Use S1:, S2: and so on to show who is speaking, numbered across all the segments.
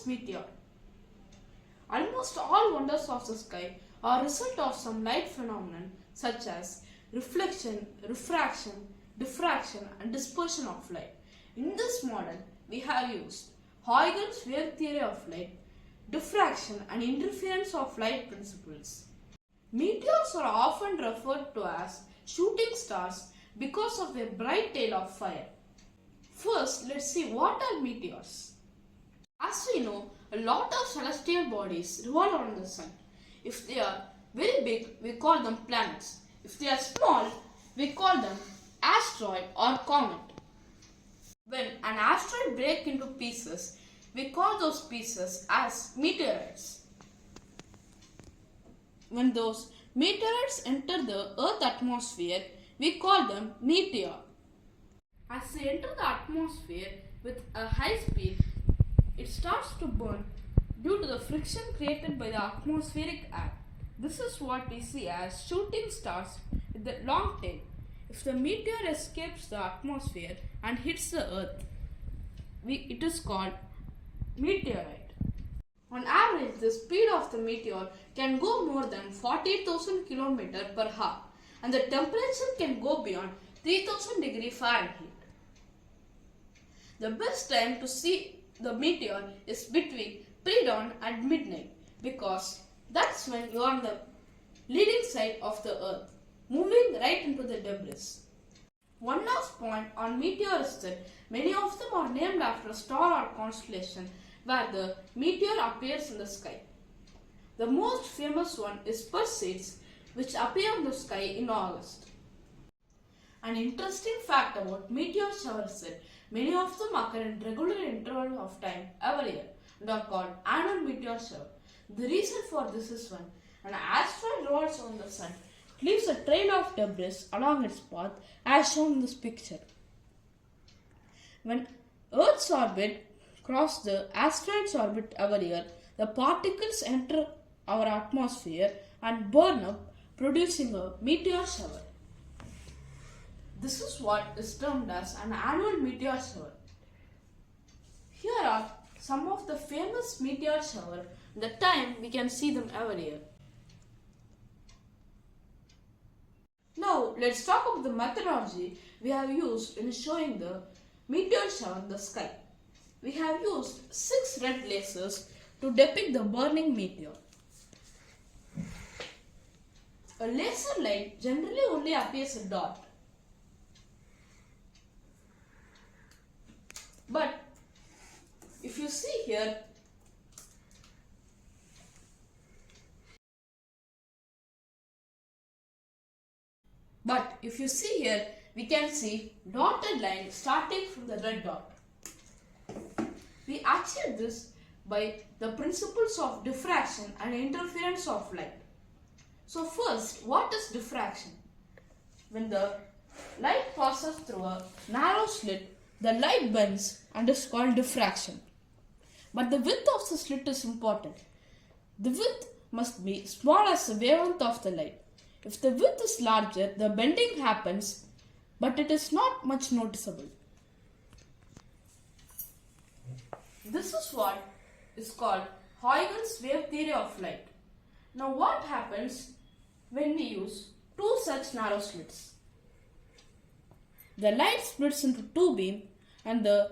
S1: is meteor? Almost all wonders of the sky are a result of some light phenomenon such as reflection, refraction, diffraction and dispersion of light. In this model, we have used Huygens wave theory of light, diffraction and interference of light principles. Meteors are often referred to as shooting stars because of their bright tail of fire. First, let's see what are meteors. As we know, a lot of celestial bodies revolve around the sun. If they are very big, we call them planets. If they are small, we call them asteroid or comet. When an asteroid breaks into pieces, we call those pieces as meteorites. When those meteorites enter the Earth atmosphere, we call them meteor. As they enter the atmosphere with a high speed, it starts to burn due to the friction created by the atmospheric air. This is what we see as shooting stars with the long tail. If the meteor escapes the atmosphere and hits the Earth, it is called meteorite. On average, the speed of the meteor can go more than 40,000 km per hour and the temperature can go beyond 3000 degrees Fahrenheit. The best time to see the meteor is between pre-dawn and midnight because that's when you are on the leading side of the Earth, moving right into the debris. One last point on meteors is that many of them are named after a star or constellation where the meteor appears in the sky. The most famous one is Perseids, which appear in the sky in August. An interesting fact about meteor showers is that many of them occur in regular interval of time every year and are called annual meteor shower. The reason for this is when an asteroid rolls on the sun, it leaves a trail of debris along its path as shown in this picture. When Earth's orbit crosses the asteroid's orbit every year, the particles enter our atmosphere and burn up, producing a meteor shower. This is what is termed as an annual meteor shower. Here are some of the famous meteor showers. The time we can see them every year. Now let's talk about the methodology we have used in showing the meteor shower in the sky. We have used 6 red lasers to depict the burning meteor. A laser light generally only appears a dot. But if you see here, we can see dotted line starting from the red dot. We achieve this by the principles of diffraction and interference of light. So first, what is diffraction? When the light passes through a narrow slit, the light bends and is called diffraction. But the width of the slit is important. The width must be small as the wavelength of the light. If the width is larger, the bending happens, but it is not much noticeable. This is what is called Huygens wave theory of light. Now what happens when we use 2 such narrow slits? The light splits into 2 beams and the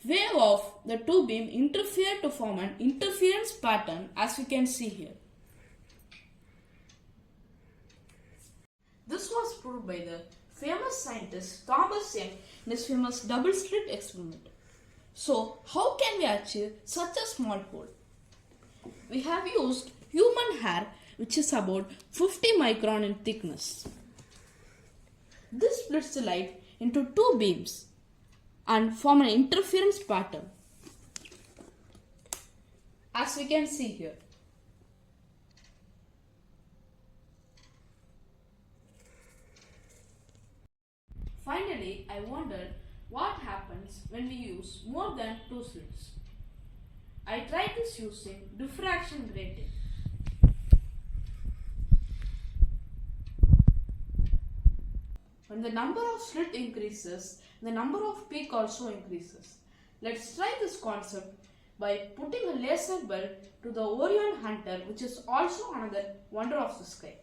S1: wave of the 2 beams interfere to form an interference pattern as we can see here. This was proved by the famous scientist Thomas Young in his famous double slit experiment. So, how can we achieve such a small hole? We have used human hair, which is about 50 micron in thickness. This splits the light into 2 beams and form an interference pattern, as we can see here. Finally, I wondered what happens when we use more than 2 slits. I tried this using diffraction grating. When the number of slit increases, the number of peak also increases. Let's try this concept by putting a laser belt to the Orion Hunter, which is also another wonder of the sky.